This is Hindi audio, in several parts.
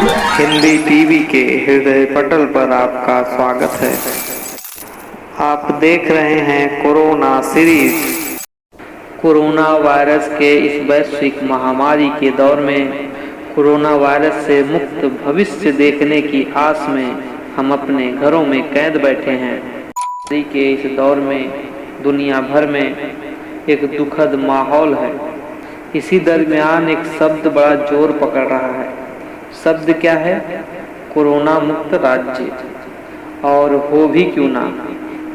हिंदी टीवी के हृदय पटल पर आपका स्वागत है। आप देख रहे हैं कोरोना सीरीज। कोरोना वायरस के इस वैश्विक महामारी के दौर में कोरोना वायरस से मुक्त भविष्य देखने की आस में हम अपने घरों में कैद बैठे हैं। महामारी के इस दौर में दुनिया भर में एक दुखद माहौल है। इसी दरमियान एक शब्द बड़ा जोर पकड़ रहा है। शब्द क्या है? कोरोना मुक्त राज्य। और हो भी क्यों ना,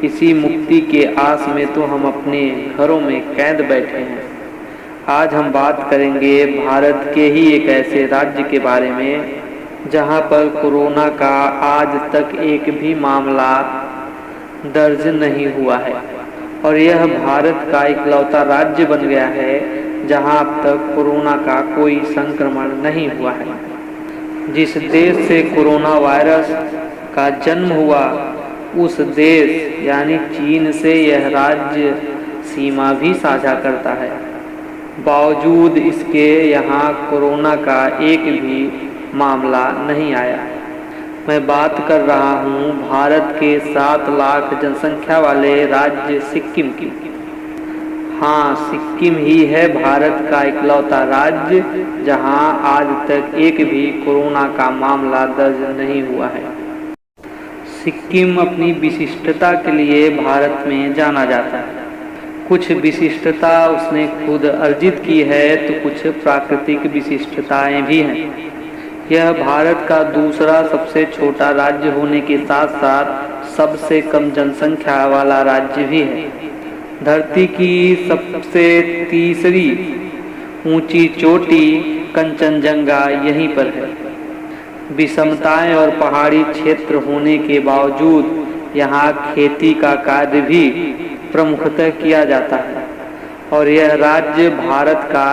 इसी मुक्ति के आस में तो हम अपने घरों में कैद बैठे हैं। आज हम बात करेंगे भारत के ही एक ऐसे राज्य के बारे में जहां पर कोरोना का आज तक एक भी मामला दर्ज नहीं हुआ है, और यह भारत का इकलौता राज्य बन गया है जहां अब तक कोरोना का कोई संक्रमण नहीं हुआ है। जिस देश से कोरोना वायरस का जन्म हुआ उस देश यानी चीन से यह राज्य सीमा भी साझा करता है। बावजूद इसके यहाँ कोरोना का एक भी मामला नहीं आया। मैं बात कर रहा हूँ भारत के 7 लाख जनसंख्या वाले राज्य सिक्किम की। हाँ, सिक्किम ही है भारत का इकलौता राज्य जहां आज तक एक भी कोरोना का मामला दर्ज नहीं हुआ है। सिक्किम अपनी विशिष्टता के लिए भारत में जाना जाता है। कुछ विशिष्टता उसने खुद अर्जित की है तो कुछ प्राकृतिक विशिष्टताएं भी हैं। यह भारत का दूसरा सबसे छोटा राज्य होने के साथ साथ सबसे कम जनसंख्या वाला राज्य भी है। धरती की सबसे तीसरी ऊंची चोटी कंचनजंगा यहीं पर है। विषमताएं और पहाड़ी क्षेत्र होने के बावजूद यहाँ खेती का कार्य भी प्रमुखतः किया जाता है, और यह राज्य भारत का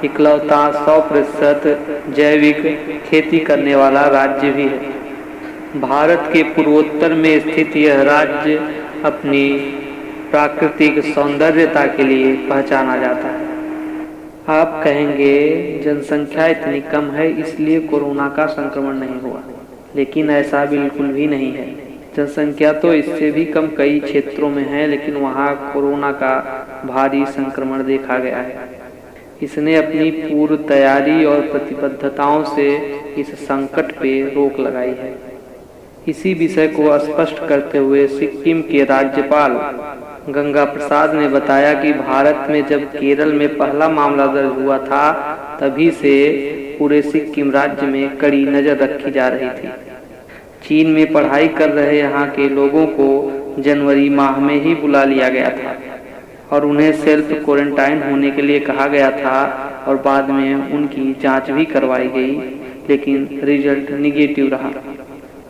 इकलौता 100% जैविक खेती करने वाला राज्य भी है। भारत के पूर्वोत्तर में स्थित यह राज्य अपनी प्राकृतिक सौंदर्यता के लिए पहचाना जाता है। आप कहेंगे जनसंख्या इतनी कम है इसलिए कोरोना का संक्रमण नहीं हुआ, लेकिन ऐसा बिल्कुल भी नहीं है। जनसंख्या तो इससे भी कम कई क्षेत्रों में है, लेकिन वहाँ कोरोना का भारी संक्रमण देखा गया है। इसने अपनी पूर्व तैयारी और प्रतिबद्धताओं से इस संकट पे रोक लगाई है। इसी विषय को स्पष्ट करते हुए सिक्किम के राज्यपाल गंगा प्रसाद ने बताया कि भारत में जब केरल में पहला मामला दर्ज हुआ था तभी से पूरे सिक्किम राज्य में कड़ी नजर रखी जा रही थी। चीन में पढ़ाई कर रहे यहाँ के लोगों को जनवरी माह में ही बुला लिया गया था और उन्हें सेल्फ क्वारंटाइन होने के लिए कहा गया था, और बाद में उनकी जांच भी करवाई गई, लेकिन रिजल्ट निगेटिव रहा।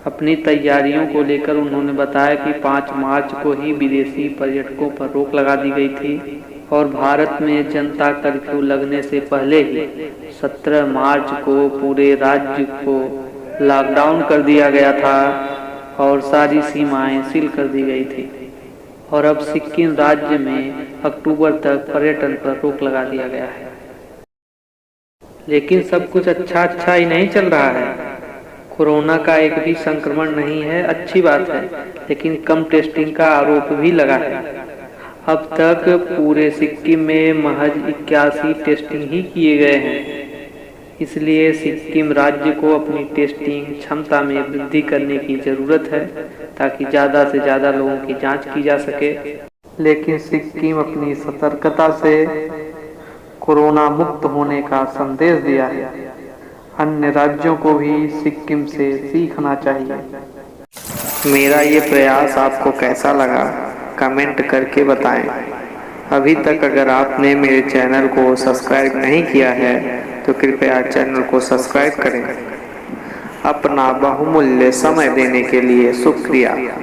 अपनी तैयारियों को लेकर उन्होंने बताया कि 5 मार्च को ही विदेशी पर्यटकों पर रोक लगा दी गई थी, और भारत में जनता कर्फ्यू लगने से पहले ही 17 मार्च को पूरे राज्य को लॉकडाउन कर दिया गया था और सारी सीमाएं सील कर दी गई थी। और अब सिक्किम राज्य में अक्टूबर तक पर्यटन पर रोक लगा दिया गया है। लेकिन सब कुछ अच्छा ही नहीं चल रहा है। कोरोना का एक भी संक्रमण नहीं है, अच्छी बात है, लेकिन कम टेस्टिंग का आरोप भी लगा है। अब तक पूरे सिक्किम में महज 81 टेस्टिंग ही किए गए हैं। इसलिए सिक्किम राज्य को अपनी टेस्टिंग क्षमता में वृद्धि करने की जरूरत है ताकि ज़्यादा से ज़्यादा लोगों की जांच की जा सके। लेकिन सिक्किम अपनी सतर्कता से कोरोना मुक्त होने का संदेश दिया है। अन्य राज्यों को भी सिक्किम से सीखना चाहिए। मेरा ये प्रयास आपको कैसा लगा कमेंट करके बताएं। अभी तक अगर आपने मेरे चैनल को सब्सक्राइब नहीं किया है तो कृपया चैनल को सब्सक्राइब करें। अपना बहुमूल्य समय देने के लिए शुक्रिया।